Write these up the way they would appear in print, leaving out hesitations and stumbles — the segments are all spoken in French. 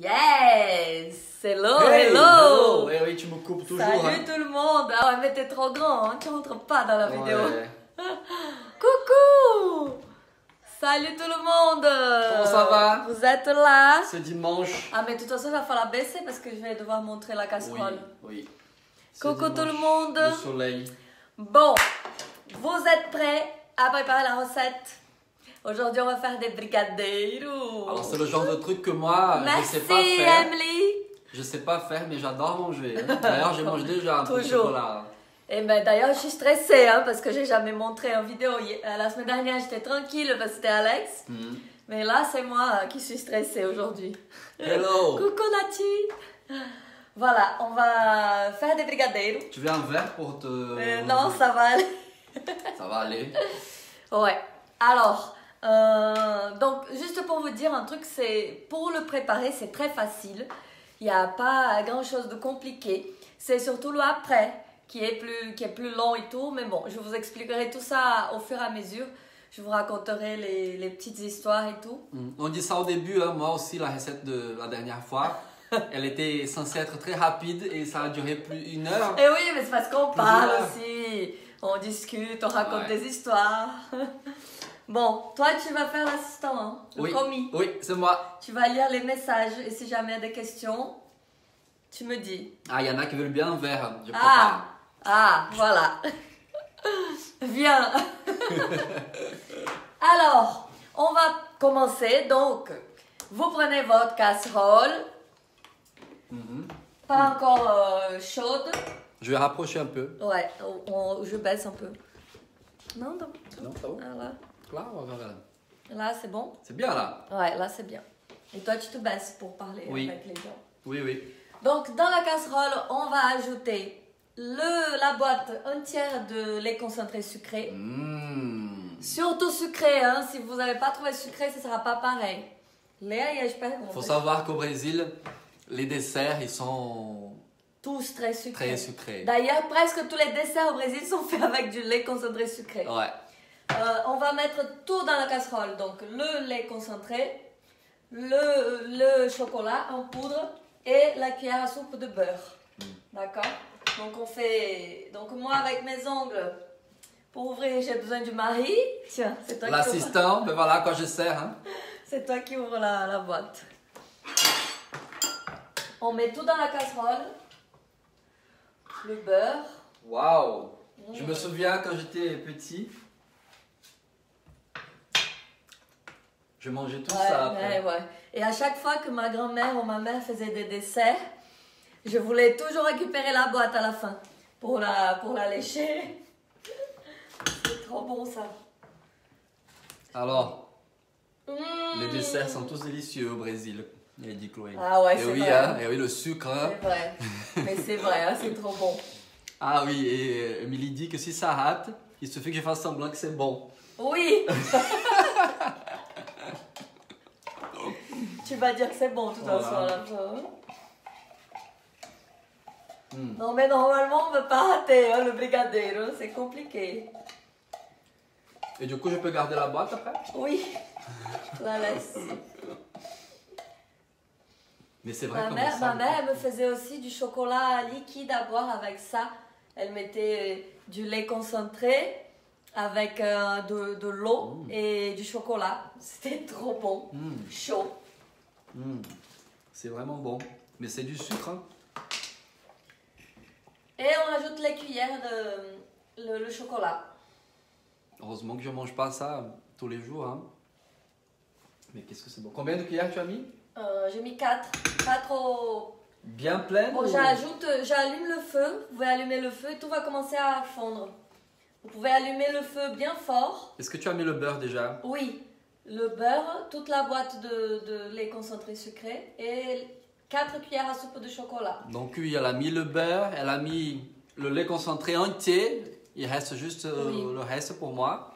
Yes! Hello, Hey, hello! Eh oui, tu me coupes toujours. Salut tout le monde! Ah ouais, mais t'es trop grand, hein? Tu rentres pas dans la vidéo. Ouais. Coucou! Salut tout le monde! Comment ça va? Vous êtes là? C'est dimanche. Ah, mais de toute façon, il va falloir baisser parce que je vais devoir montrer la Oui, casserole. oui. C'est Coucou tout le dimanche, monde! Le soleil. Bon, vous êtes prêts à préparer la recette? Aujourd'hui, on va faire des brigadeiros. Alors c'est le genre de truc que moi, je sais pas Merci, faire. Emily! Je sais pas faire, mais j'adore manger. hein. D'ailleurs, j'ai mangé déjà un peu de Toujours. chocolat. Et ben d'ailleurs, je suis stressée hein, parce que j'ai jamais montré en vidéo. La semaine dernière, j'étais tranquille parce que c'était Alex. Mhm. Mais là, c'est moi qui suis stressée aujourd'hui. Hello. Coucou Nati. Voilà, on va faire des brigadeiros. Tu veux un verre pour te... Non, ça va aller. Ça va aller. Ouais. Alors, donc juste pour vous dire un truc, c'est pour le préparer, c'est très facile. Il n'y a pas grand chose de compliqué. C'est surtout le après qui est plus long et tout. Mais bon, je vous expliquerai tout ça au fur et à mesure. Je vous raconterai les petites histoires et tout. On dit ça au début, hein. Moi aussi, la recette de la dernière fois, elle était censée être très rapide et ça a duré plus d'une heure. Et oui, mais c'est parce qu'on parle Plusieurs. aussi. On discute, on raconte Ouais. des histoires. Bon, toi, tu vas faire l'assistant, hein, le Oui, commis. oui, c'est moi. Tu vas lire les messages et si jamais il y a des questions, tu me dis. Ah, il y en a qui veulent bien un verre. Je Ah, prépare. ah, voilà. Viens. Alors, on va commencer. Donc, vous prenez votre casserole, Mhm. pas encore chaude. Je vais rapprocher un peu. Ouais, je baisse un peu. Non, non. Non, ça va? Voilà. Là, on va voir. Là, c'est bon. C'est bien là. Ouais, là, c'est bien. Et toi, tu te baisses pour parler Oui. avec les gens. Oui, oui. Donc, dans la casserole, on va ajouter la boîte entière de lait concentré sucré. Surtout sucré, hein. Si vous n'avez pas trouvé sucré, ce ne sera pas pareil. Léa, j'espère qu'on Faut savoir qu'au Brésil, les desserts, ils sont tous très sucrés. très sucrés. D'ailleurs, presque tous les desserts au Brésil sont faits avec du lait concentré sucré. Ouais. On va mettre tout dans la casserole. Donc, le lait concentré, le chocolat en poudre et la cuillère à soupe de beurre. D'accord? Donc, on fait... Donc, moi, avec mes ongles, pour ouvrir, j'ai besoin du mari. Tiens, c'est toi qui ouvre. L'assistant, ben voilà, quand je sers. Hein. C'est toi qui ouvre la boîte. On met tout dans la casserole. Le beurre. Waouh. Je me souviens quand j'étais petit, je mangeais tout ça après. Ouais. Et à chaque fois que ma grand-mère ou ma mère faisait des desserts, je voulais toujours récupérer la boîte à la fin pour la lécher. C'est trop bon ça. Alors, les desserts sont tous délicieux au Brésil, il a dit Chloé. Ah ouais, et c'est oui, vrai. hein, et oui, le sucre. Hein. C'est vrai. Mais c'est vrai, hein, c'est trop bon. Ah oui, et Emily dit que si ça rate, il suffit que je fasse semblant que c'est bon. Oui. Tu vas dire que c'est bon de toute Voilà. façon à la fin. Non mais normalement on ne peut pas rater hein, le brigadeiro, c'est compliqué. Et du coup, je peux garder la boîte après? Oui, je la laisse. Mais c'est vrai Ma qu'on mère, met ça. ma mère elle me faisait aussi du chocolat liquide à boire avec ça. Elle mettait du lait concentré avec de l'eau et du chocolat. C'était trop bon, chaud. C'est vraiment bon. Mais c'est du sucre. Hein. Et on rajoute les cuillères de le chocolat. Heureusement que je mange pas ça tous les jours. Hein. Mais qu'est-ce que c'est bon. Combien de cuillères tu as mis? J'ai mis 4. Pas trop. Bien pleine Bon, ou... j'allume le feu. Vous pouvez allumer le feu et tout va commencer à fondre. Vous pouvez allumer le feu bien fort. Est-ce que tu as mis le beurre déjà? Oui, le beurre, toute la boîte de lait concentré sucré et 4 cuillères à soupe de chocolat. Donc oui, elle a mis le beurre, elle a mis le lait concentré entier. Il reste juste le reste pour moi.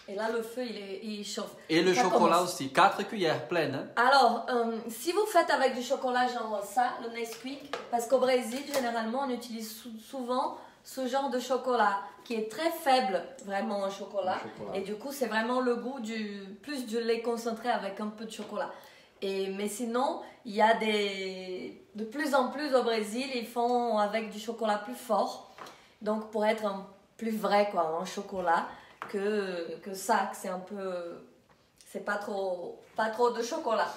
Et là, le feu, il chauffe. Et le Ça chocolat commence. aussi. 4 cuillères pleines. Hein. Alors, si vous faites avec du chocolat genre ça, le Nesquik, parce qu'au Brésil, généralement, on utilise souvent ce genre de chocolat qui est très faible, vraiment en chocolat. Le chocolat. Et du coup, c'est vraiment le goût plus du lait concentré avec un peu de chocolat. Mais sinon, il y a de plus en plus au Brésil, ils font avec du chocolat plus fort. Donc pour être un plus vrai quoi, en chocolat que ça, que c'est un peu... C'est pas trop de chocolat.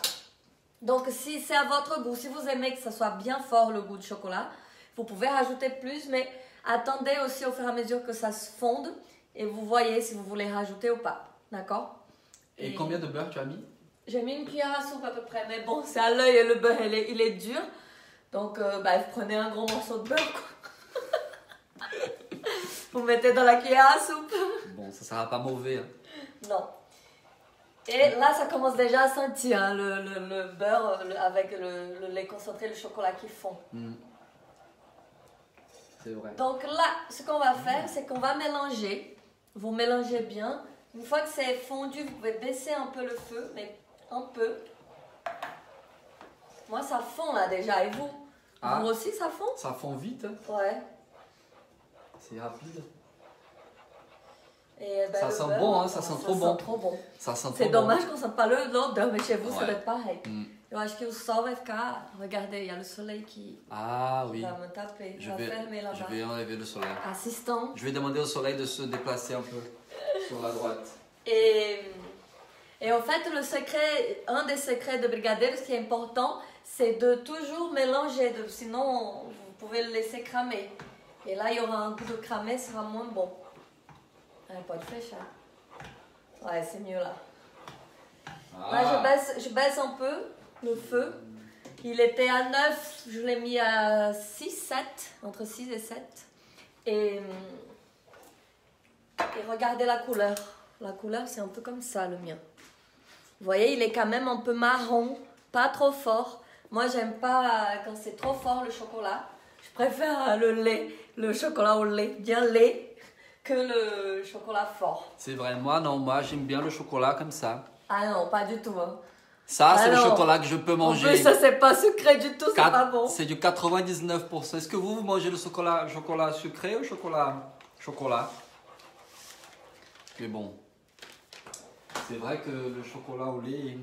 Donc si c'est à votre goût, si vous aimez que ça soit bien fort le goût de chocolat, vous pouvez rajouter plus, mais attendez aussi au fur et à mesure que ça se fonde et vous voyez si vous voulez rajouter ou pas. D'accord? Et combien de beurre tu as mis? J'ai mis une cuillère à soupe à peu près, mais bon, c'est à l'œil et le beurre, il est dur. Donc, vous prenez un gros morceau de beurre, quoi. Vous mettez dans la cuillère à soupe. Bon, ça sera pas mauvais. Hein. Non. Et là, ça commence déjà à sentir hein, le beurre avec le lait concentré, le chocolat qui fond. C'est vrai. Donc là, ce qu'on va faire, c'est qu'on va mélanger. Vous mélangez bien. Une fois que c'est fondu, vous pouvez baisser un peu le feu, mais un peu. Moi, ça fond là déjà. Et vous? Ah, vous aussi, ça fond? Ça fond vite. Hein. Ouais. C'est rapide. Et ça sent bon, hein, ça sent trop bon. Trop bon. Ça sent C'est trop dommage bon. qu'on ne sente pas l'odeur, mais chez vous, ça Ouais. doit être pareil. Eu acho que o sol vai ficar... Regardez, il y a le soleil qui Ah oui. va me taper. Je va vais, fermer là-bas. je vais enlever le soleil. Assistant. Je vais demander au soleil de se déplacer un peu sur la droite. Et en fait, le secret, un des secrets de brigadeiro, ce qui est important, c'est de toujours mélanger. Sinon, vous pouvez le laisser cramer. Et là, il y aura un goût de cramé, ce sera moins bon. Pode fechar. Ouais, c'est mieux là. Ah. Là, je baisse un peu le feu. Il était à 9, je l'ai mis à 6, 7, entre 6 et 7. Et regardez la couleur. La couleur, c'est un peu comme ça, le mien. Vous voyez, il est quand même un peu marron, pas trop fort. Moi, j'aime pas quand c'est trop fort le chocolat. Je préfère le lait, le chocolat au lait, bien lait, que le chocolat fort. C'est vrai, moi non, moi j'aime bien le chocolat comme ça. Ah non, pas du tout. Hein. Ça, c'est le chocolat que je peux manger. En plus, ça, c'est pas sucré du tout, c'est pas bon. C'est du 99%. Est-ce que vous mangez le chocolat sucré ou chocolat? Mais bon, c'est vrai que le chocolat au lait,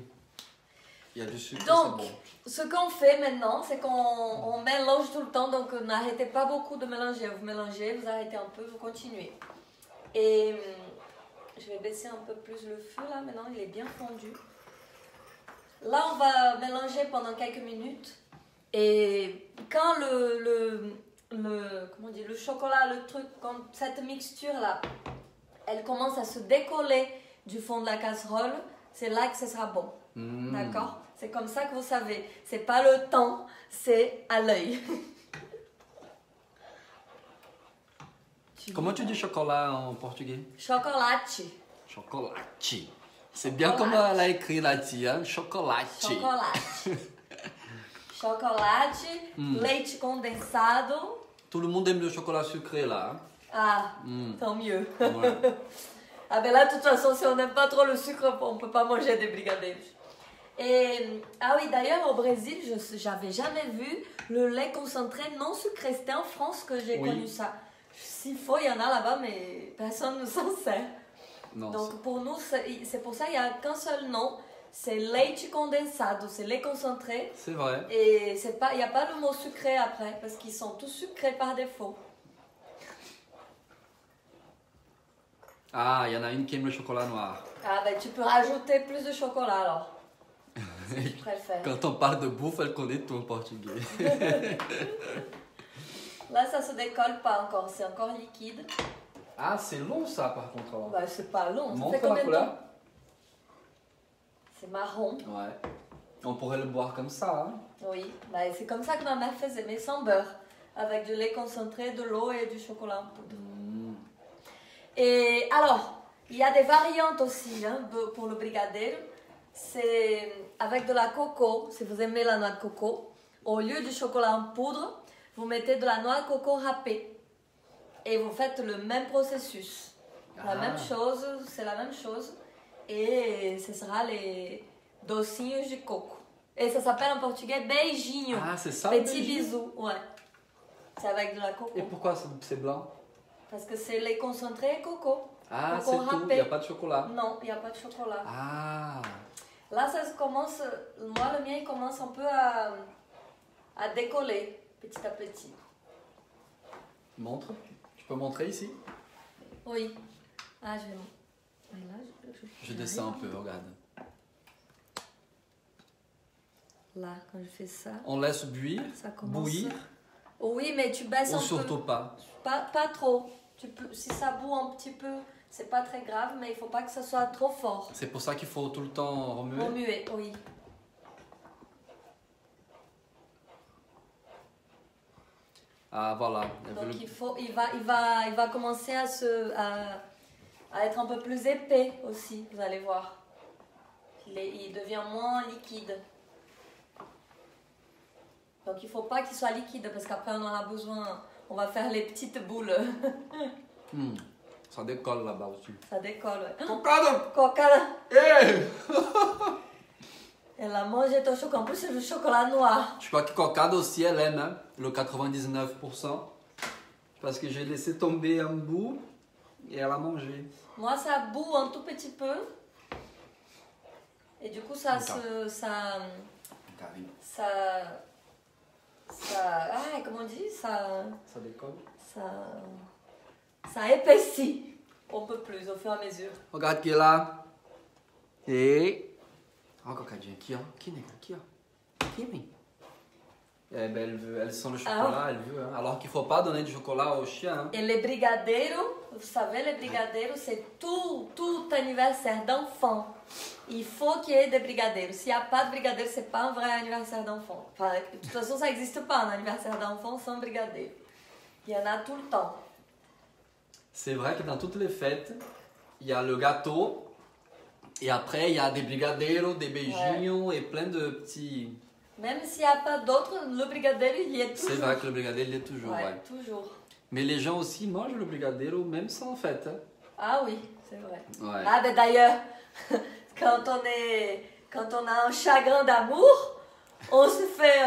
il y a du sucre. Donc, c'est bon. ce qu'on fait maintenant, c'est qu'on mélange tout le temps. Donc, n'arrêtez pas beaucoup de mélanger. Vous mélangez, vous arrêtez un peu, vous continuez. Et je vais baisser un peu plus le feu là. Maintenant, il est bien fondu. Là, on va mélanger pendant quelques minutes. Et quand comment dire, le chocolat, le truc, quand cette mixture-là, elle commence à se décoller du fond de la casserole, c'est là que ce sera bon. D'accord? C'est comme ça que vous savez. C'est pas le temps, c'est à l'œil. Comment tu dis chocolat en portugais? Chocolate. Chocolate. C'est bien comme elle a écrit là-dessus, hein? Chocolate. Chocolate. Chocolate, leite condensado. Tout le monde aime le chocolat sucré là. Hein? Ah, tant mieux. Ouais. Ah ben là, de toute façon, si on n'aime pas trop le sucre, on ne peut pas manger des brigadeiros. Ah oui, d'ailleurs, au Brésil, j'avais jamais vu le lait concentré non sucré. C'était en France que j'ai connu ça. S'il faut, il y en a là-bas, mais personne ne s'en sert. Non, donc pour nous, c'est pour ça qu'il n'y a qu'un seul nom. C'est leite condensado, c'est lait concentré. C'est vrai. Et il n'y a pas le mot sucré après, parce qu'ils sont tous sucrés par défaut. Ah, il y en a une qui aime le chocolat noir. Ah ben tu peux rajouter plus de chocolat alors. Si tu préfères. Quand on parle de bouffe, elle connaît tout en portugais. Là, ça se décolle pas encore, c'est encore liquide. Ah, c'est long ça par contre. Alors. Bah, c'est pas long. Ça Montre fait combien la de couleur. temps? C'est marron. Ouais. On pourrait le boire comme ça. Hein. Oui, bah, c'est comme ça que ma mère faisait, mais sans beurre. Avec du lait concentré, de l'eau et du chocolat en poudre. Et alors, il y a des variantes aussi hein, pour le brigadeiro. C'est avec de la coco, si vous aimez la noix de coco. Au lieu du chocolat en poudre, vous mettez de la noix de coco râpée. Et vous faites le même processus. La même chose, c'est la même chose. Et ce sera les docinhos de coco. Et ça s'appelle en portugais beijinho. Ah, c'est ça. Petit bisou, ouais. C'est avec de la coco. Et pourquoi c'est blanc? Parce que c'est lait concentré et coco. Ah, coco c'est tout. Il râpé. n'y a pas de chocolat. Non, il n'y a pas de chocolat. Ah. Là, ça commence, moi le mien il commence un peu à décoller petit à petit. Montre. Tu peux montrer ici? Oui. Ah, je vais... Là, Je descends un peu, regarde. Là, quand je fais ça, On laisse bouillir, ça commence... bouillir, Oui, mais tu baisses ou un surtout peu. pas. Pas trop. Tu peux, si ça bout un petit peu, c'est pas très grave, mais il faut pas que ça soit trop fort. C'est pour ça qu'il faut tout le temps remuer. Remuer, oui. Ah voilà. Donc il va commencer à être un peu plus épais aussi, vous allez voir. Il devient moins liquide. Donc il faut pas qu'il soit liquide parce qu'après on en a besoin. On va faire les petites boules. Ça décolle là-bas aussi. Ça décolle, ouais. Cocada! Cocada! Hey! Elle a mangé ton chocolat. En plus, c'est le chocolat noir. Je crois que Cocada aussi elle aime, hein, le 99%. Parce que j'ai laissé tomber un bout et elle a mangé. Moi, ça bout un tout petit peu. Et du coup, ça comment on dit? Ça décolle. Ça épaissit un peu plus au fur et à mesure. Regarde qui est là. Et... Oh, Cocadinha, aqui, ó. Aqui, nega, aqui, ó. Aqui, vem. É, ben, elle sent le chocolat, elle veut. Hein. Alors qu'il ne faut pas donner du chocolat au chien. Hein. Et les brigadeiros, vous savez, les brigadeiros, c'est tout anniversaire d'enfant. Il faut qu'il y ait des brigadeiros. S'il n'y a pas de brigadeiros, ce n'est pas un vrai anniversaire d'enfant. Enfin, de toute façon, ça n'existe pas un anniversaire d'enfant sans brigadeiros. Il y en a tout le temps. C'est vrai que dans toutes les fêtes, il y a le gâteau. Et après, il y a des brigadeiros, des beijinhos et plein de petits... Même s'il n'y a pas d'autres, le brigadeiro, il y est toujours. C'est vrai que le brigadeiro, il y est toujours. Ouais, Ouais. toujours. Mais les gens aussi mangent le brigadeiro même sans fête. Hein. Ah oui, c'est vrai. Ouais. Ah ben d'ailleurs, quand on a un chagrin d'amour, on se fait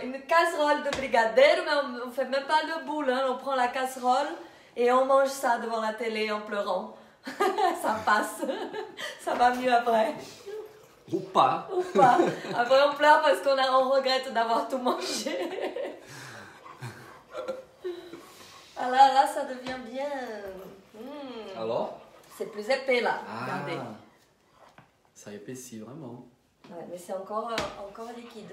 une casserole de brigadeiro, mais on ne fait même pas de boule. Hein. On prend la casserole et on mange ça devant la télé en pleurant. Ça passe. Ça va mieux après. Ou pas. Ou pas. Après on pleure parce on regrette d'avoir tout mangé. Ah là, ça devient bien... Alors? C'est plus épais là, regardez. Ça épaissit vraiment. Ouais, mais c'est encore liquide.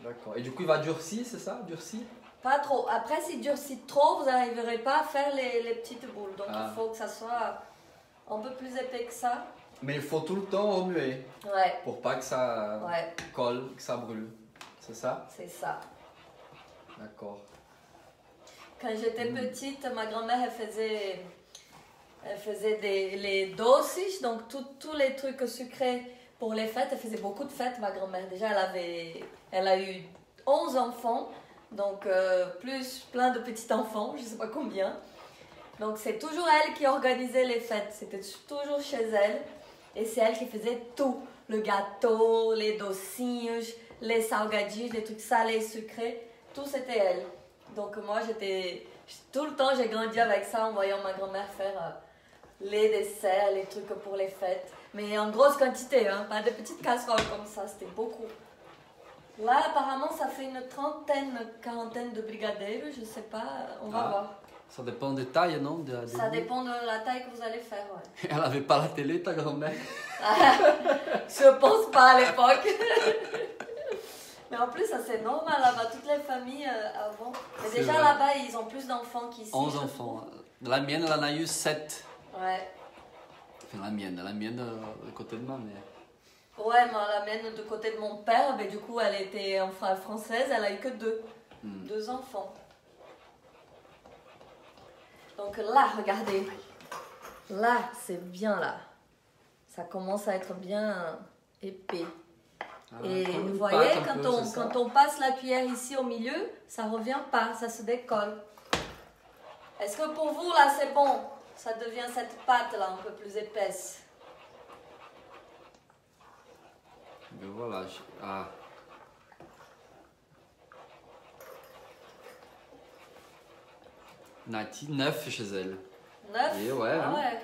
D'accord. Et du coup, il va durcir, c'est ça? Durcir? Pas trop. Après, s'il durcit trop, vous n'arriverez pas à faire les petites boules. Donc il faut que ça soit un peu plus épais que ça. Mais il faut tout le temps remuer. Ouais. Pour pas que ça colle, que ça brûle. C'est ça? C'est ça. D'accord. Quand j'étais petite, ma grand-mère, elle faisait les doces, donc tous les trucs sucrés pour les fêtes. Elle faisait beaucoup de fêtes, ma grand-mère. Déjà, elle a eu 11 enfants, donc plus plein de petits-enfants, je ne sais pas combien. Donc c'est toujours elle qui organisait les fêtes, c'était toujours chez elle. Et c'est elle qui faisait tout. Le gâteau, les docinhos, les salgadinhos, les trucs salés, sucrés. Tout c'était elle. Donc moi tout le temps j'ai grandi avec ça en voyant ma grand-mère faire les desserts, les trucs pour les fêtes. Mais en grosse quantité, hein, pas de petites casseroles comme ça, c'était beaucoup. Là apparemment ça fait une quarantaine de brigadeiros, je sais pas, on va voir. Ça dépend des tailles, non? Ça dépend de la taille que vous allez faire, ouais. Elle avait pas la télé, ta grand-mère? Je pense pas à l'époque. Mais en plus, ça c'est normal là-bas, toutes les familles avant. Mais déjà là-bas, ils ont plus d'enfants qu'ici. 11 enfants. La mienne, elle en a eu 7. Ouais. Enfin, la mienne du côté de ma mère. Ouais, mais la mienne du côté de mon père, mais du coup, elle était française, elle a eu que 2. 2 enfants. Donc là, regardez. Là, c'est bien là. Ça commence à être bien épais. Et vous voyez, quand on passe la cuillère ici au milieu, ça ne revient pas, ça se décolle. Est-ce que pour vous, là, c'est bon? Ça devient cette pâte là, un peu plus épaisse. Mais voilà. Nati, 9 chez elle. 9? Et ouais, ah ouais.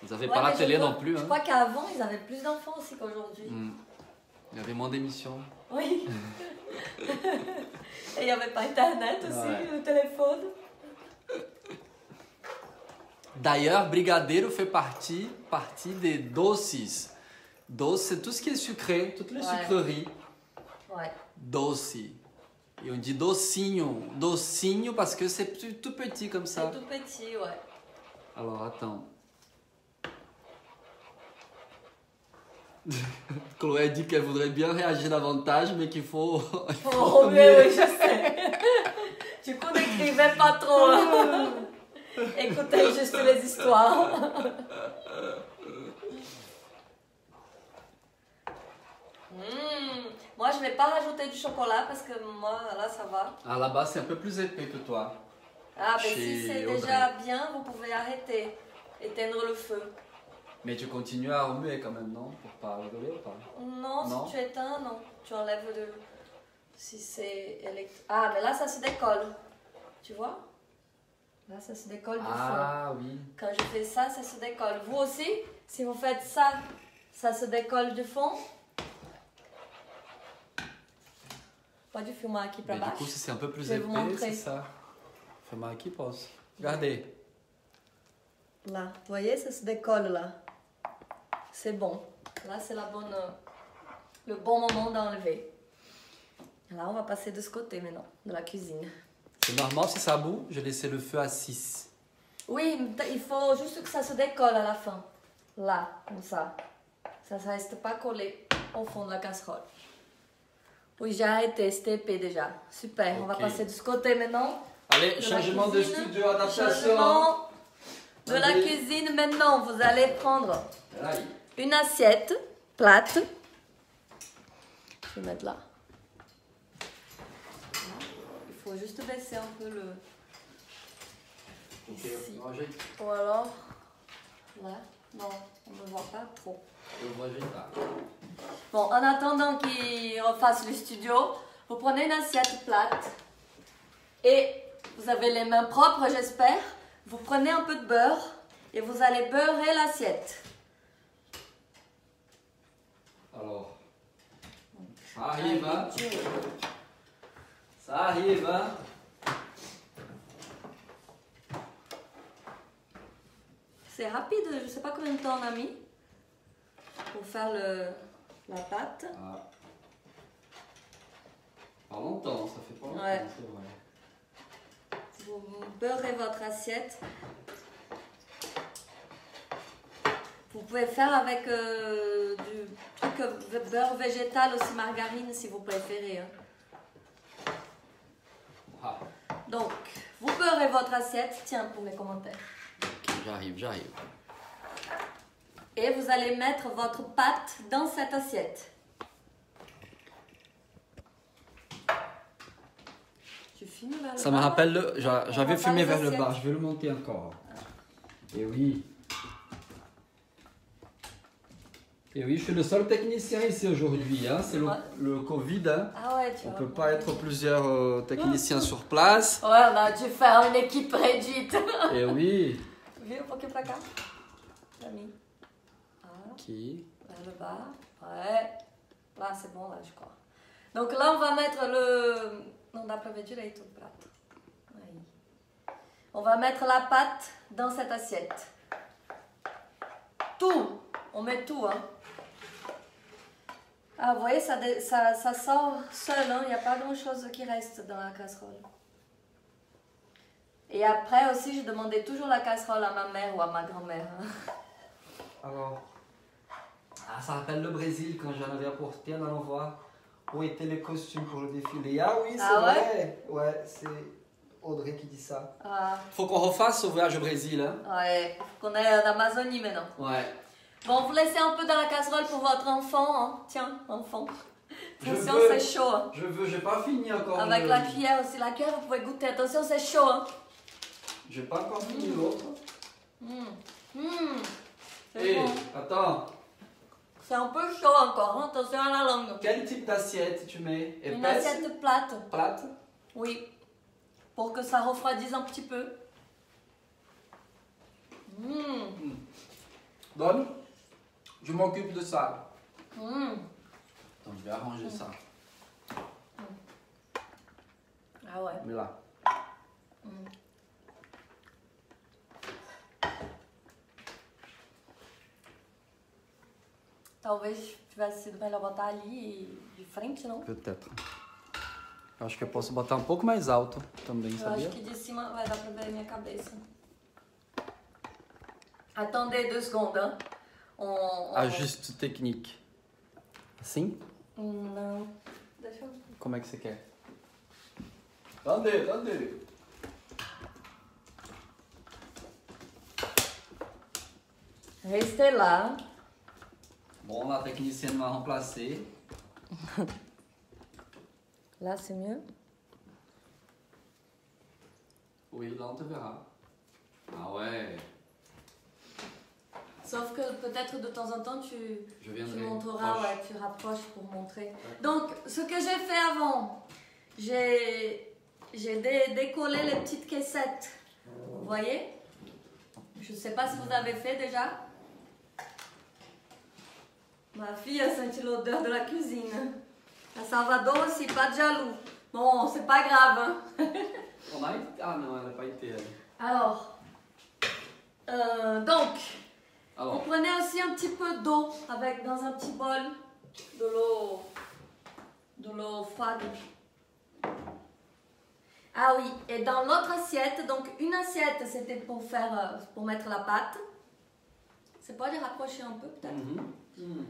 Ils n'avaient pas la télé non plus. Je crois qu'avant, ils avaient plus d'enfants aussi qu'aujourd'hui. Il y avait moins d'émissions. Oui. Et il n'y avait pas Internet aussi, Ouais. le téléphone. D'ailleurs, brigadeiro fait partie des doces. Doce, c'est tout ce qui est sucré, toutes les sucreries. Ouais. Doce. Et on dit docinho. Docinho parce que c'est tout petit comme ça. C'est tout petit, ouais. Alors, attends. Chloé dit qu'elle voudrait bien réagir davantage, mais qu'il faut... Oh, mais oui, je sais. Du coup, n'écrivez pas trop. Écoutez juste les histoires. Moi, je ne vais pas rajouter du chocolat parce que moi, là, ça va. Ah, là-bas, c'est un peu plus épais que toi. Ah, mais Chez si c'est Audrey. déjà bien, vous pouvez arrêter. Éteindre le feu. Mais tu continues à remuer quand même, non? Pour pas rigoler ou pas? Non, Non. si tu éteins, non. Tu enlèves le... Si c'est électrique. Ah, mais là, ça se décolle. Tu vois? Là, ça se décolle du fond. Ah oui. Quand je fais ça, ça se décolle. Vous aussi, si vous faites ça, ça se décolle du fond. Pode filmar aqui pra Mais du baixo? coup, si c'est un peu plus Je vais vous épais, montrer. c'est ça. Fais-moi qui pose. Regardez. Là, vous voyez, ça se décolle là. C'est bon. Là, c'est le bon moment d'enlever. Là, on va passer de ce côté maintenant, de la cuisine. C'est normal si ça bout, j'ai laissé le feu à 6. Oui, il faut juste que ça se décolle à la fin. Là, comme ça. Ça ne reste pas collé au fond de la casserole. Oui, j'ai arrêté, c'était épais déjà. Super, on va Ok. passer de ce côté maintenant. Allez, De la changement de cuisine. studio, adaptation. Changement de la Allez. cuisine maintenant. Vous allez prendre Aïe. une assiette plate. Je vais mettre là. Il faut juste baisser un peu le... Ok, Ici. rangez. Ou alors... Là. Non, on ne voit pas trop. Rangez là. Bon, en attendant qu'il refasse le studio, vous prenez une assiette plate et vous avez les mains propres, j'espère. Vous prenez un peu de beurre et vous allez beurrer l'assiette. Alors, ça arrive, hein? Dieu. Ça arrive, hein? C'est rapide, je ne sais pas combien de temps on a mis pour faire la pâte. Ah. Pas longtemps, ça fait pas longtemps, Ouais. c'est vrai. Vous beurrez votre assiette. Vous pouvez faire avec du truc beurre végétal, aussi margarine si vous préférez. Hein. Ah, Donc, vous beurrez votre assiette. Tiens, pour les commentaires. ok, j'arrive. Et vous allez mettre votre pâte dans cette assiette. Tu filmes vers le Ça bas, me là? rappelle, On j'avais va pas fumé les vers le assiettes. bas, je vais le monter encore. Et oui. Et oui, je suis le seul technicien ici aujourd'hui, hein. C'est Ouais. le Covid, hein. Ah ouais, tu On vois. peut pas être plusieurs techniciens sur place. Ouais, on a dû faire une équipe réduite. Et oui. Viu um pouquinho pra cá. Pra mim. Ah, Qui? vers le bas. Ouais. Là, c'est bon, là, je crois. Donc là, on va mettre le... Não dá pra ver direito o prato. Aí. On va mettre la pâte dans cette assiette. Tout. On met tout, hein. Ah, vous voyez, ça sort seul, hein. Il n'y a pas grand-chose qui reste dans la casserole. Et après aussi, je demandais toujours la casserole à ma mère ou à ma grand-mère. hein. Alors, ça rappelle le Brésil quand j'en avais apporté, en allant voir où étaient les costumes pour le défilé. Ah oui, c'est Ah ouais? vrai. Ouais, c'est Audrey qui dit ça. Ah, Faut qu'on refasse ce voyage au Brésil, hein. ouais, faut qu'on aille en Amazonie maintenant. Ouais. Bon, vous laissez un peu dans la casserole pour votre enfant. Hein. Tiens, enfant. Je Attention, veux. c'est chaud. Hein. J'ai pas fini encore. Avec la cuillère aussi. La cuillère, vous pouvez goûter. Attention, c'est chaud. Hein. J'ai pas encore fini l'autre. C'est Et bon. attends, C'est un peu chaud encore. Hein. Attention à la langue. quel type d'assiette tu mets? Une Épaisse? assiette plate. Plate? Oui. Pour que ça refroidisse un petit peu. Donne. Je m'occupe de ça. Donc je vais arranger ça. Ah ouais. Mais là. Talvez tivesse sido melhor botar ali de frente, não? Peut-être. Eu acho que eu posso botar um pouco mais alto também, Eu sabia? acho que de cima vai dar pra ver a minha cabeça. Attendez 2 secondes, hein. Ajuste technique. Assim? Não. Deixa eu... Como é que você quer? Attendez. Restez là. Bon, la technicienne m'a remplacé. Là, c'est mieux. Oui, là on te verra. Ah ouais. Sauf que peut-être de temps en temps, Je tu viendrai. montreras, proche. ouais, tu rapproches pour montrer. Donc, ce que j'ai fait avant, j'ai décollé les petites caissettes. Vous voyez? Je ne sais pas si vous avez fait déjà. Ma fille a senti l'odeur de la cuisine. À Salvador aussi, pas de jaloux. Bon, c'est pas grave. Hein. On a été... Ah non, elle n'a pas été. Alors, donc, vous Alors, prenez aussi un petit peu d'eau avec dans un petit bol de l'eau froide. Ah oui, et dans l'autre assiette, donc une assiette c'était pour mettre la pâte. C'est pas les rapprocher un peu peut-être.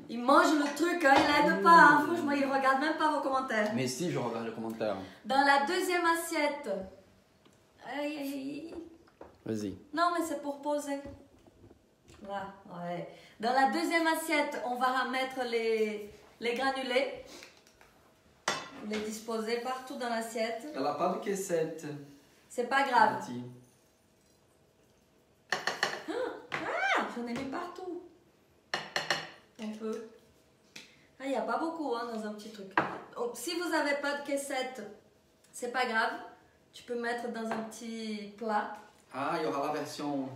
Il mange le truc, hein, il aide pas, hein, franchement il regarde même pas vos commentaires. mais si, je regarde les commentaires. Dans la deuxième assiette, aïe, aïe, aïe. Vas-y. Non, mais c'est pour poser. Voilà, ouais. Dans la deuxième assiette, on va mettre les granulés. Les disposer partout dans l'assiette. Elle n'a pas de caissette. C'est pas grave. Petit. Ah, j'en ai mis partout. Un peu. Ah, il n'y a pas beaucoup hein, dans un petit truc. Donc, si vous n'avez pas de caissette, c'est pas grave. Tu peux mettre dans un petit plat. Ah, il y aura la version...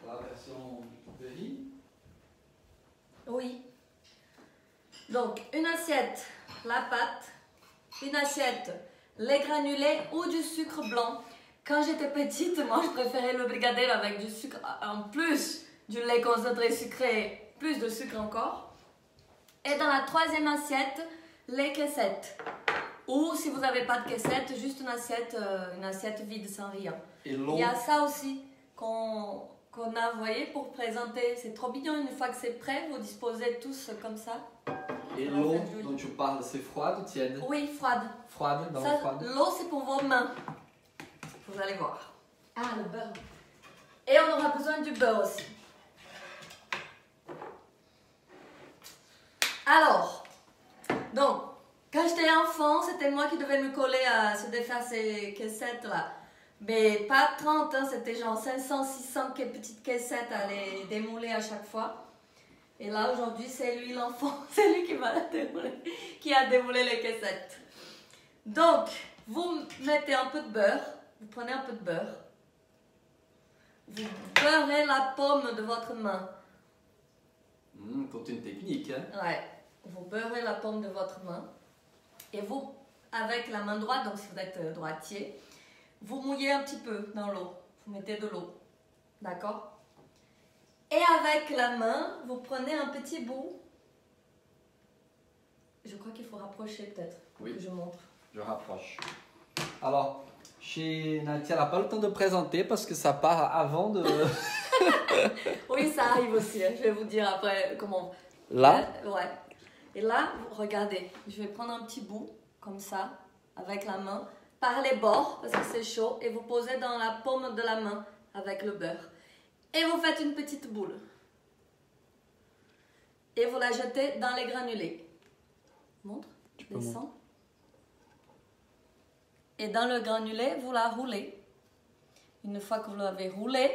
La version de riz. Oui. Donc, une assiette, la pâte. Une assiette, les granulés ou du sucre blanc. Quand j'étais petite, moi, je préférais le brigadeiro avec du sucre en plus du lait concentré sucré, plus de sucre encore. Et dans la troisième assiette, les caissettes. Ou si vous n'avez pas de caissette, juste une assiette vide sans rien. Et l'eau. Il y a ça aussi qu'on a envoyé pour présenter. C'est trop mignon, une fois que c'est prêt, vous disposez tous comme ça. Et l'eau dont tu parles, c'est froide ou tiède? Oui, froide. Froide, dans Ça, froide. l'eau, c'est pour vos mains. Vous allez voir. Ah, le beurre. Et on aura besoin du beurre aussi. Alors, donc, quand j'étais enfant, c'était moi qui devais me coller à se défaire ces caissettes-là. Mais pas 30, hein, c'était genre 500, 600 petites caissettes à les démouler à chaque fois. Et là, aujourd'hui, c'est lui l'enfant, c'est lui qui a démoulé les caissettes. Donc, vous mettez un peu de beurre, vous prenez un peu de beurre. Vous beurrez la paume de votre main. Toute une technique, hein? Ouais, vous beurrez la paume de votre main. Et vous, avec la main droite, donc si vous êtes droitier, vous mouillez un petit peu dans l'eau. Vous mettez de l'eau. D'accord? Et avec la main, vous prenez un petit bout. Je crois qu'il faut rapprocher peut-être. Oui. Que je montre. Je rapproche. Alors, chez Natia, elle n'a pas le temps de présenter parce que ça part avant de... Oui, ça arrive aussi. Hein. Je vais vous dire après comment. Là? Ouais. Et là, regardez. Je vais prendre un petit bout, comme ça, avec la main, par les bords, parce que c'est chaud, et vous posez dans la paume de la main avec le beurre. Et vous faites une petite boule. Et vous la jetez dans les granulés. Montre, descends. Et dans le granulé, vous la roulez. Une fois que vous l'avez roulée,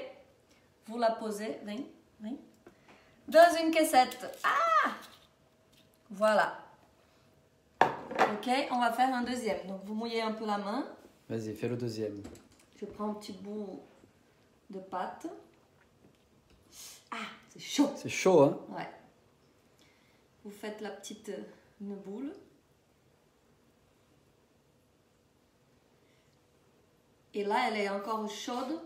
vous la posez, dans une caissette. Ah! Voilà. Ok, on va faire un deuxième. Donc vous mouillez un peu la main. Vas-y, fais le deuxième. Je prends un petit bout de pâte. Ah, c'est chaud. C'est chaud, hein? Ouais. vous faites la petite une boule. Et là, elle est encore chaude.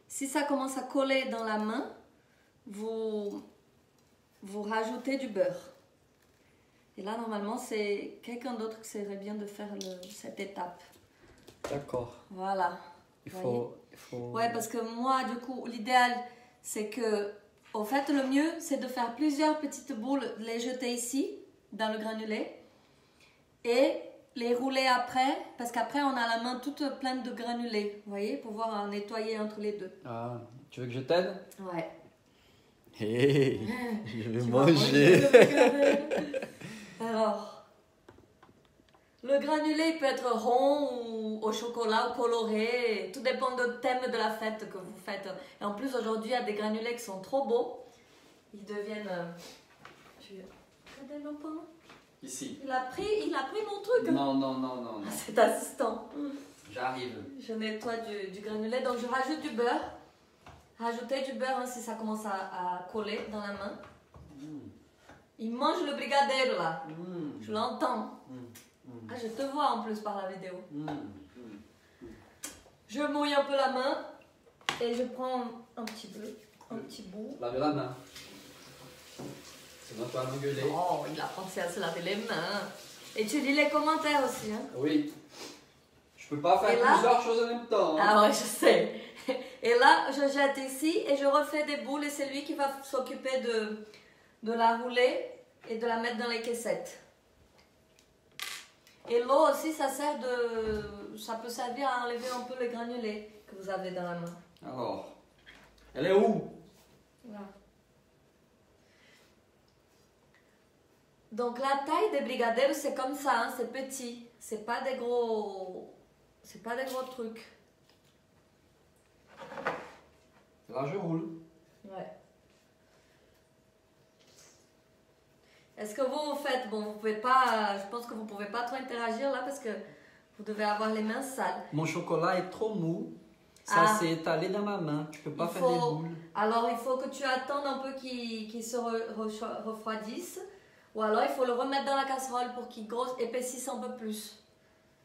Si ça commence à coller dans la main, vous rajoutez du beurre. Et là, normalement, c'est quelqu'un d'autre qui serait bien de faire cette étape. D'accord. Voilà. Il faut... Ouais, parce que moi, du coup, l'idéal, c'est que, au fait, le mieux, c'est de faire plusieurs petites boules, les jeter ici, dans le granulé, et les rouler après, parce qu'après, on a la main toute pleine de granulés, vous voyez, pour pouvoir nettoyer entre les deux. Ah, tu veux que je t'aide? Ouais. Hé, je vais Tu vas manger. Alors, le granulé peut être rond ou au chocolat ou coloré, tout dépend du thème de la fête que vous faites. Et en plus, aujourd'hui, il y a des granulés qui sont trop beaux. Ils deviennent... Regardez l'enfant. Ici. Il a pris mon truc. Non, non, non, non, non. C'est assistant. J'arrive. Je nettoie du granulé, donc je rajoute du beurre. Rajoutez du beurre hein, si ça commence à coller dans la main. Il mange le brigadeiro là. Je l'entends. Ah, je te vois en plus par la vidéo. Je mouille un peu la main et je prends un petit bout. Lavez la main. Sinon, tu vas m'engueuler. Oh, il a pensé à se laver les mains. Et tu lis les commentaires aussi. Hein. Oui. Je peux pas faire Et là plusieurs choses en même temps. Hein. Ah ouais, je sais. Et là, je jette ici et je refais des boules et c'est lui qui va s'occuper de la rouler et de la mettre dans les caissettes. Et l'eau aussi, ça peut servir à enlever un peu les granulés que vous avez dans la main. Alors, elle est où? Là. Donc la taille des brigadeiros, c'est comme ça, hein, c'est petit. C'est pas des gros trucs. Là, je roule. Ouais. Est-ce que vous faites, bon, vous pouvez pas, je pense que vous pouvez pas trop interagir là parce que vous devez avoir les mains sales. Mon chocolat est trop mou. Ça s'est étalé dans ma main. Tu peux pas faire des boules. Alors il faut que tu attendes un peu qu'il se refroidisse. Ou alors il faut le remettre dans la casserole pour qu'il épaississe un peu plus.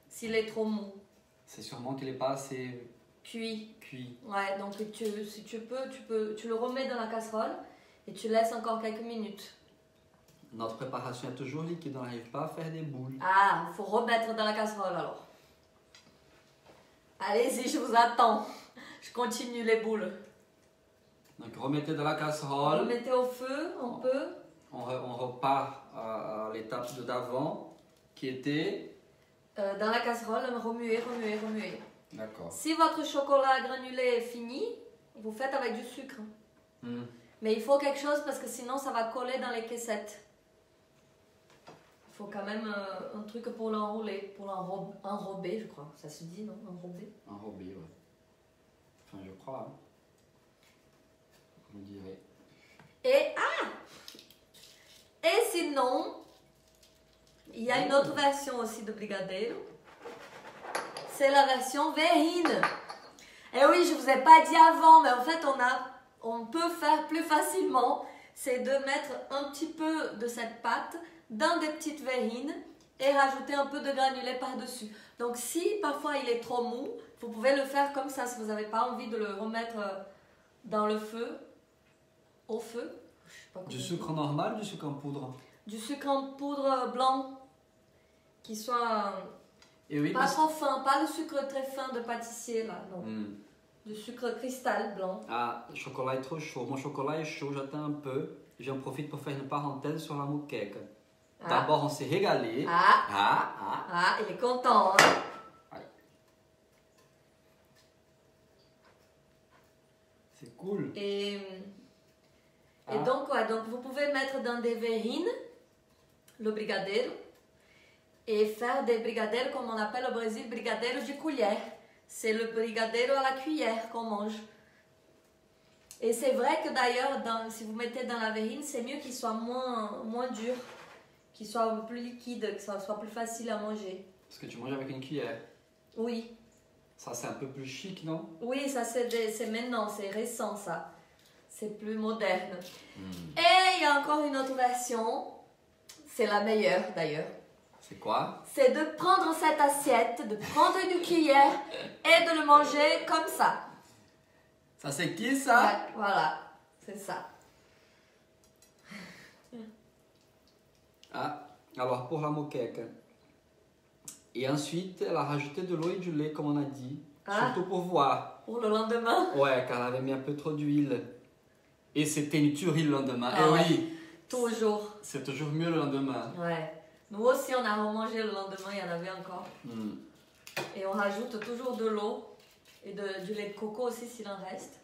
S'il est trop mou. C'est sûrement qu'il n'est pas assez cuit. cuit. Ouais, donc si tu le remets dans la casserole et tu laisses encore quelques minutes. Notre préparation est toujours liquide, on n'arrive pas à faire des boules. Ah, il faut remettre dans la casserole alors. Allez-y, je vous attends. Je continue les boules. Donc remettez dans la casserole. Remettez au feu un peu. On repart à l'étape d'avant qui était... Dans la casserole, remuer, remuer, remuer. D'accord. Si votre chocolat granulé est fini, vous faites avec du sucre. Mais il faut quelque chose parce que sinon ça va coller dans les caissettes. Il faut quand même un truc pour l'enrouler, pour l'enrober, je crois. Ça se dit, non? Enrober. Enrober, ouais. Enfin, je crois. Hein. On dirait. Et sinon, il y a une autre version aussi de brigadeiro. C'est la version verrine. Et oui, je vous ai pas dit avant, mais en fait, on peut faire plus facilement. C'est de mettre un petit peu de cette pâte dans des petites verrines et rajouter un peu de granulé par-dessus. Donc si parfois il est trop mou, vous pouvez le faire comme ça si vous n'avez pas envie de le remettre dans le feu, au feu. Du sucre normal ou du sucre en poudre? Du sucre en poudre blanc qui soit et oui, pas trop fin, pas le sucre très fin de pâtissier là, non. Du sucre cristal blanc. Ah, le chocolat est trop chaud. Mon chocolat est chaud, j'attends un peu. J'en profite pour faire une parenthèse sur la moquette. D'abord, on s'est régalé. Il est content. Hein? C'est cool. Et donc, vous pouvez mettre dans des verrines le brigadeiro et faire des brigadeiros comme on appelle au Brésil, brigadeiro de cuillère. C'est le brigadeiro à la cuillère qu'on mange. Et c'est vrai que d'ailleurs, si vous mettez dans la verrine, c'est mieux qu'il soit moins dur, qu'il soit plus liquide, que ça soit plus facile à manger. Parce que tu manges avec une cuillère. Oui. Ça, c'est un peu plus chic, non? Oui, ça c'est maintenant, c'est récent ça. c'est plus moderne. Et il y a encore une autre version, c'est la meilleure d'ailleurs. C'est quoi? C'est de prendre cette assiette, de prendre une cuillère et de le manger comme ça. Ça c'est qui ça? Ouais, voilà, c'est ça. Ah, alors pour la moquette. Et ensuite, elle a rajouté de l'eau et du lait, comme on a dit. Ah. Surtout pour voir. Pour le lendemain. Ouais, car elle avait mis un peu trop d'huile. Et c'était une tuerie le lendemain. Ah Et ouais. oui, Toujours. c'est toujours mieux le lendemain. Ouais. Nous aussi, on a remangé le lendemain, il y en avait encore. Et on rajoute toujours de l'eau et du lait de coco aussi s'il en reste.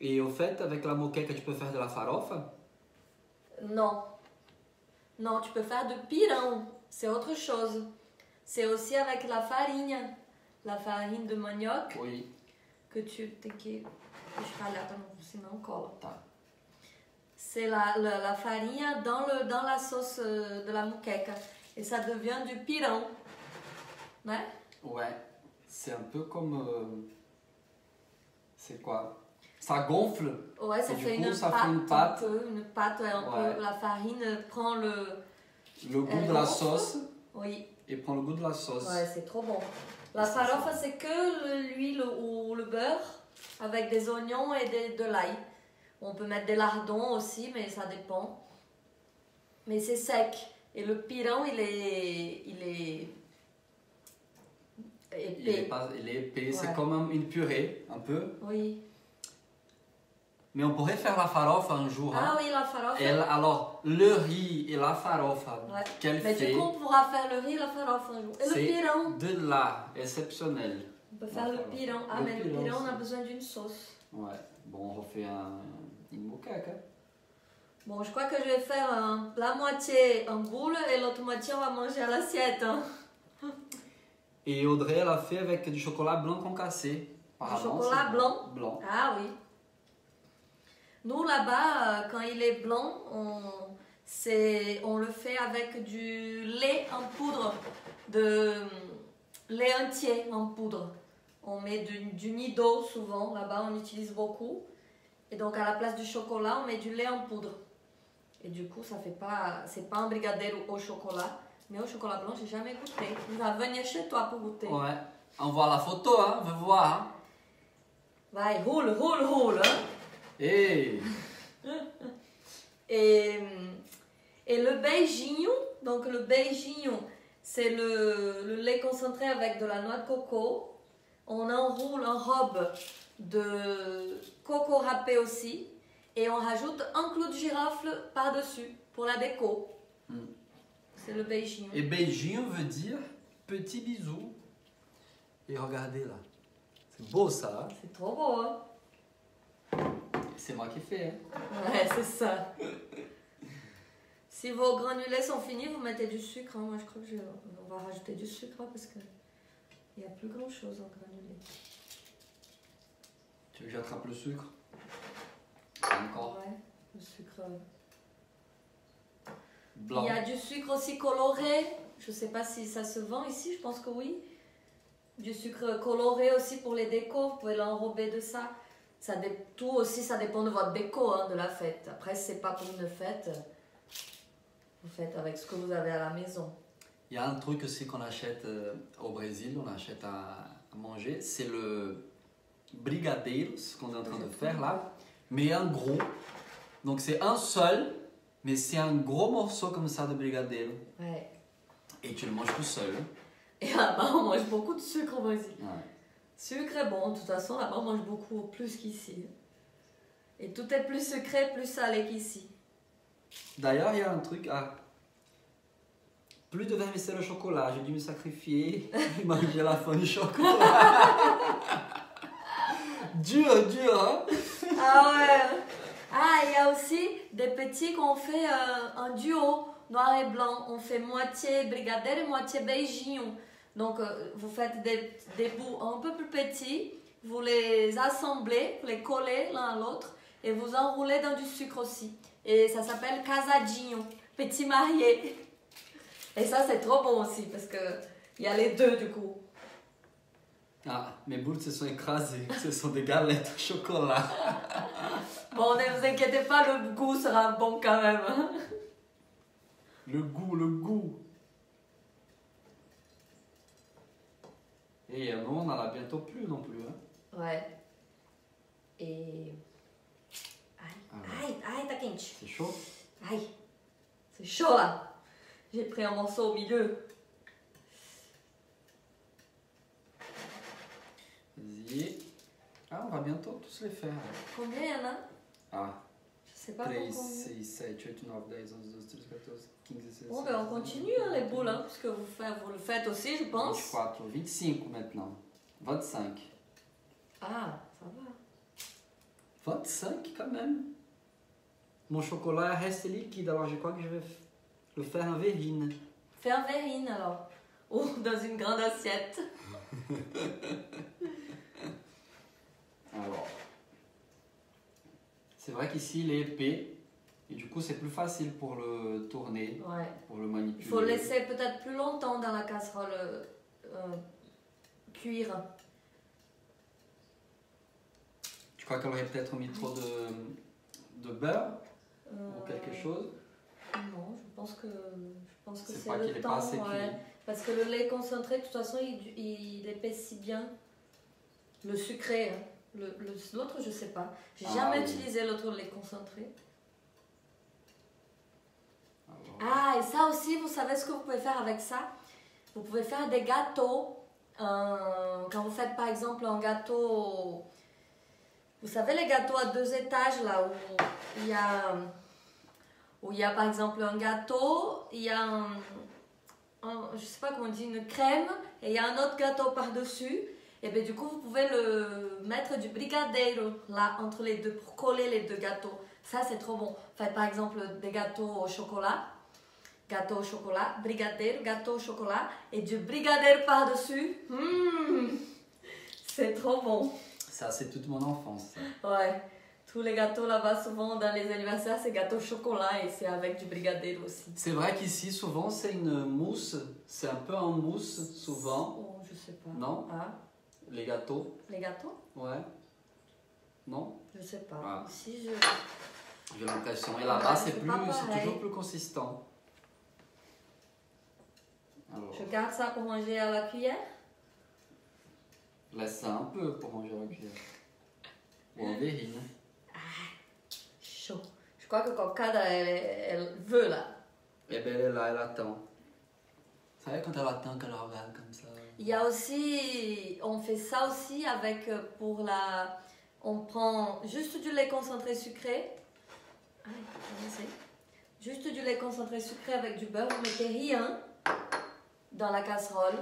Et au fait, avec la moquette, tu peux faire de la farofa? Non. Non, tu peux faire de pirão. C'est autre chose. C'est aussi avec la farine de manioc Oui. que tu tem que espalhar, senão cola. Tá. C'est la farine dans la sauce de la moqueca. Et ça devient du pirão. Ouais? Ouais. C'est un peu comme... c'est quoi? Ça gonfle. Ouais, ça Et du fait, coup, une ça pâte, fait une pâte. une pâte, ouais, Ouais. la farine prend le goût Elle de la gonfle. sauce. Oui, Et prend le goût de la sauce. ouais, c'est trop bon. La C'est farofa, ça. c'est que l'huile ou le beurre avec des oignons et de l'ail. On peut mettre des lardons aussi, mais ça dépend. Mais c'est sec. Et le pirão, il est épais. Il est épais. Ouais. C'est comme une purée, un peu. Oui. Mais on pourrait faire la farofa un jour. Ah hein. oui, la farofa. Alors, le riz et la farofa Ouais. qu'elle Mais fait, du coup, on pourra faire le riz et la farofa un jour. Et le c'est pirão. de là, exceptionnel. On peut faire le pirão. Ah, Le mais le pirão pirão, on a aussi. besoin d'une sauce. Ouais, bon, on refait une moquette. Hein. Bon, je crois que je vais faire la moitié en boule et l'autre moitié, on va manger à l'assiette. Hein. Et Audrey, elle a fait avec du chocolat blanc concassé. Apparemment, chocolat c'est blanc? Blanc. Ah oui. Nous, là-bas, quand il est blanc, on le fait avec du lait en poudre, lait entier en poudre. On met du nido souvent, là-bas on utilise beaucoup. Et donc à la place du chocolat, on met du lait en poudre. Et du coup, ça fait pas, c'est pas un brigadeiro au chocolat, mais au chocolat blanc, j'ai jamais goûté. On va venir chez toi pour goûter. Ouais. Envoie la photo, hein, on veut voir. Hein. Vai, roule, roule, roule. Hein. Hey. Et le beijinho, donc le beijinho, c'est le lait concentré avec de la noix de coco. On enroule en robe de coco râpé aussi. Et on rajoute un clou de girofle par-dessus pour la déco. C'est le beijinho. Et beijinho veut dire petit bisou. Et regardez là. C'est beau ça. Hein. C'est trop beau, hein? C'est moi qui fais. Hein. Ouais, c'est ça. Si vos granulés sont finis, vous mettez du sucre. Hein. Moi, je crois qu'on va rajouter du sucre hein, parce que il n'y a plus grand chose en granulés. Tu veux que j'attrape le sucre? Encore. Ouais, le sucre. Blanc. Il y a du sucre aussi coloré. Je ne sais pas si ça se vend ici, je pense que oui. Du sucre coloré aussi pour les décos. Vous pouvez l'enrober de ça. Tout aussi, ça dépend de votre déco, hein, de la fête. Après, si ce n'est pas pour une fête, vous faites avec ce que vous avez à la maison. Il y a un truc aussi qu'on achète au Brésil, on achète à manger, c'est le brigadeiro, ce qu'on est en train de faire là, mais en gros. Donc c'est un seul, mais c'est un gros morceau comme ça de brigadeiro. Ouais. Et tu le manges tout seul. Et là-bas, on mange beaucoup de sucre au Brésil. Ouais. Sucre est bon, de toute façon, là-bas, on mange beaucoup plus qu'ici. Et tout est plus sucré, plus salé qu'ici. D'ailleurs, il y a un truc à... Plus de vermicelle au chocolat, j'ai dû me sacrifier et manger la fin du chocolat. Dur, dur, hein? Ah ouais. Ah, il y a aussi des petits qu'on fait un duo, noir et blanc. On fait moitié brigadeiro et moitié beijinho. Donc, vous faites des bouts un peu plus petits, vous les assemblez, vous les collez l'un à l'autre et vous enroulez dans du sucre aussi. Et ça s'appelle casadinho, petit marié. Et ça, c'est trop bon aussi parce qu'il y a les deux du coup. Ah, mes boules se sont écrasées. Ce sont des galettes au chocolat. Bon, ne vous inquiétez pas, le goût sera bon quand même. Hein. Le goût, le goût. Et nous, on n'en a bientôt plus non plus. Hein. Ouais. Et... Aïe, tá quente. C'est chaud. Aïe, c'est chaud là. J'ai pris un morceau au milieu. Vas-y. Ah, on va bientôt tous les faire. Combien il y en a? Ah, Je sais pas 3, combien. 6, 7, 8, 9, 10, 11, 12, 13, 14, 15, 16. Bon, ben on continue hein, les boules, hein, parce que vous le faites aussi, je pense. 24, 25 maintenant. 25. Ah, ça va. 25 quand même. Mon chocolat reste liquide, alors je crois que je vais le faire en verrine. Fais un verrine alors. Ou dans une grande assiette. Alors, c'est vrai qu'ici il est épais et du coup c'est plus facile pour le tourner, Ouais. pour le manipuler. Il faut le laisser peut-être plus longtemps dans la casserole cuire. Tu crois qu'elle aurait peut-être mis trop de beurre ou quelque chose? Non, je pense que c'est pas le qu'il est temps. pas assez Ouais. cuit. Parce que le lait concentré, de toute façon, il épaissit bien. Le sucré, hein. L'autre, je sais pas. J'ai jamais utilisé l'autre lait concentré. Alors, Ah, et ça aussi, vous savez ce que vous pouvez faire avec ça? Vous pouvez faire des gâteaux. Quand vous faites par exemple un gâteau, vous savez les gâteaux à 2 étages là où il y a par exemple un gâteau, il y a je sais pas comment on dit, une crème et il y a un autre gâteau par-dessus. Et bien du coup vous pouvez le mettre du brigadeiro là entre les deux pour coller les deux gâteaux. Ça c'est trop bon. Faites par exemple des gâteaux au chocolat. Gâteau au chocolat, brigadeiro, gâteau au chocolat et du brigadeiro par-dessus. C'est trop bon. ça c'est toute mon enfance. Ça. Ouais, tous les gâteaux là-bas, souvent dans les anniversaires, c'est gâteau au chocolat et c'est avec du brigadeiro aussi. C'est vrai qu'ici souvent c'est une mousse, c'est un peu en mousse souvent. Oh, je sais pas. Non? Ah, Les gâteaux? les gâteaux? Ouais. Non? Je sais pas. Ah. Ici, J'ai l'impression. Et là-bas Ouais, c'est c'est pas pareil. toujours plus consistant. Alors, je garde ça pour manger à la cuillère. laisse ça un peu pour manger à la cuillère. Ou en verrine. Chaud. Je crois que Cocada, elle veut là. Et bien elle est là, elle attend. Vous savez quand elle attend qu'elle regarde comme ça? Il y a aussi, on fait ça aussi avec, on prend juste du lait concentré sucré. Ah, juste du lait concentré sucré avec du beurre, vous mettez rien dans la casserole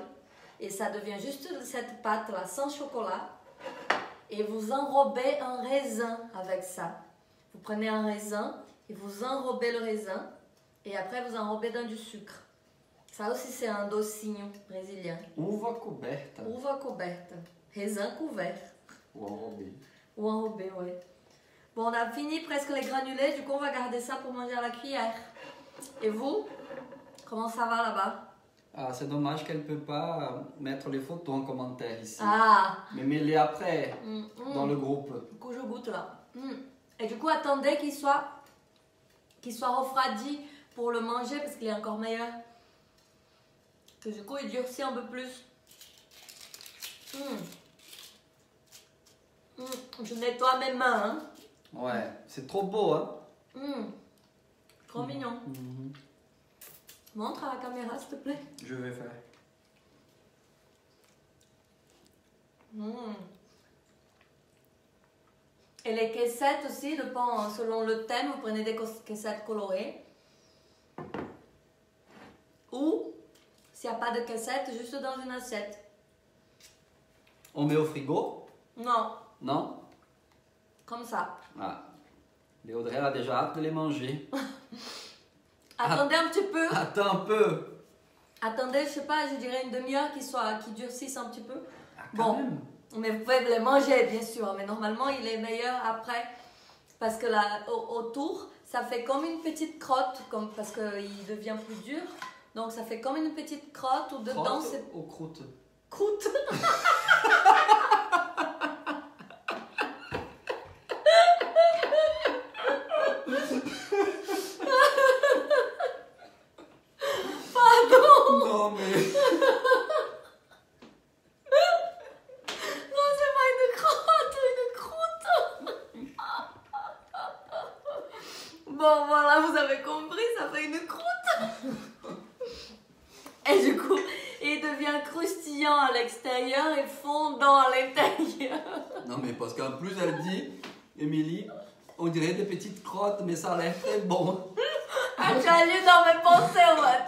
et ça devient juste cette pâte là sans chocolat et vous enrobez un raisin avec ça. Vous prenez un raisin et vous enrobez le raisin et après vous enrobez dans du sucre. Ça aussi c'est un docinho brésilien. Uva coberta. Uva coberta, raisin couvert. Ou enrobé. Ou enrobé, ouais. Bon, on a fini presque les granulés, du coup on va garder ça pour manger à la cuillère. Et vous, comment ça va là-bas? Ah, c'est dommage qu'elle ne peut pas mettre les photos en commentaire ici. Ah, Mais mets-les après dans le groupe. Du coup je goûte là. Et du coup attendez qu'il soit refroidi pour le manger parce qu'il est encore meilleur. Que du coup il durcit un peu plus. Je nettoie mes mains. Hein. Ouais, c'est trop beau, hein? Trop mignon. Montre à la caméra s'il te plaît. Je vais faire. Et les caissettes aussi, selon le thème, vous prenez des caissettes colorées. Ou, s'il n'y a pas de caissette, juste dans une assiette. On met au frigo? Non, Non? comme ça. Ah. Léodré a déjà hâte de les manger. Attendez un petit peu. Attends un peu. Attendez, je sais pas, je dirais une demi-heure qui durcisse un petit peu. Ah, quand même. Mais vous pouvez les manger, bien sûr. Mais normalement, il est meilleur après. Parce que là, autour, ça fait comme une petite crotte. Parce qu'il devient plus dur. Donc, ça fait comme une petite crotte. Ou dedans, Crotte c'est ou croûte? croûte. Pardon. Non mais... Non, c'est pas une croûte, une croûte. Bon, voilà, vous avez compris, ça fait une croûte. Et du coup, il devient croustillant à l'extérieur et fondant à l'intérieur. Non mais parce qu'en plus elle dit, Émilie, on dirait des petites crottes mais ça a l'air très bon. Ah, tu as lu dans mes pensées, en fait.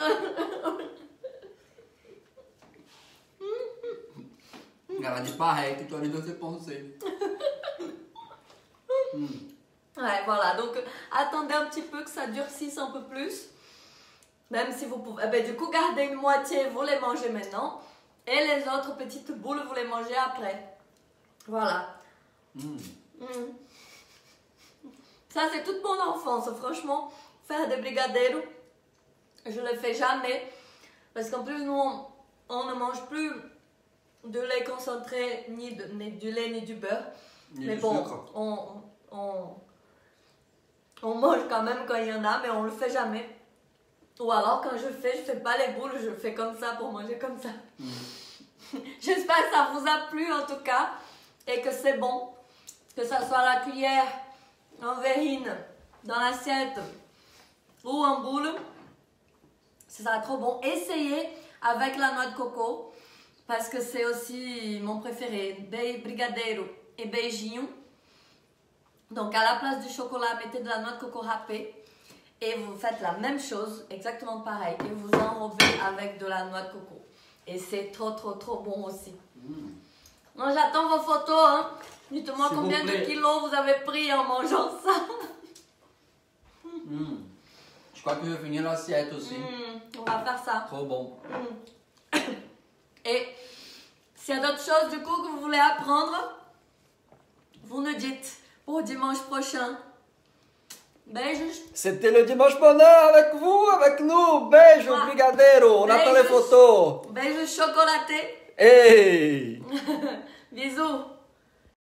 Elle a dit pareil que tu as lu dans ses pensées. Ouais, voilà, donc attendez un petit peu que ça durcisse un peu plus. Même si vous pouvez... Eh ben, du coup, gardez une moitié, vous les mangez maintenant. Et les autres petites boules, vous les mangez après. Voilà. Ça, c'est toute mon enfance, franchement. Faire des brigadeiros, je ne le fais jamais. Parce qu'en plus, nous, on ne mange plus de lait concentré, ni du lait, ni du beurre. Ni mais du bon, sucre. on mange quand même quand il y en a, mais on le fait jamais. Ou alors, quand je fais pas les boules, je fais comme ça pour manger comme ça. J'espère que ça vous a plu en tout cas. Et que c'est bon. Que ça soit la cuillère, en verrine, dans l'assiette ou en boule. C'est ça, trop bon. Essayez avec la noix de coco. Parce que c'est aussi mon préféré. Brigadeiro et beijinho. Donc à la place du chocolat, mettez de la noix de coco râpée. Et vous faites la même chose, exactement pareil. Et vous enrobez avec de la noix de coco. Et c'est trop bon aussi. Non, j'attends vos photos. Hein. Dites-moi S'il combien vous de plaît. kilos vous avez pris en mangeant ça. Je crois que je vais finir l'assiette aussi. On va faire ça. Trop bon. Et s'il y a d'autres choses du coup que vous voulez apprendre, vous nous dites pour dimanche prochain. Beijos. C'était le dimanche bonheur avec vous, avec nous. Beijo, Ouais. brigadeiro. On attend les Beijos. photos. Beijos chocolatés. Hey! Bisous.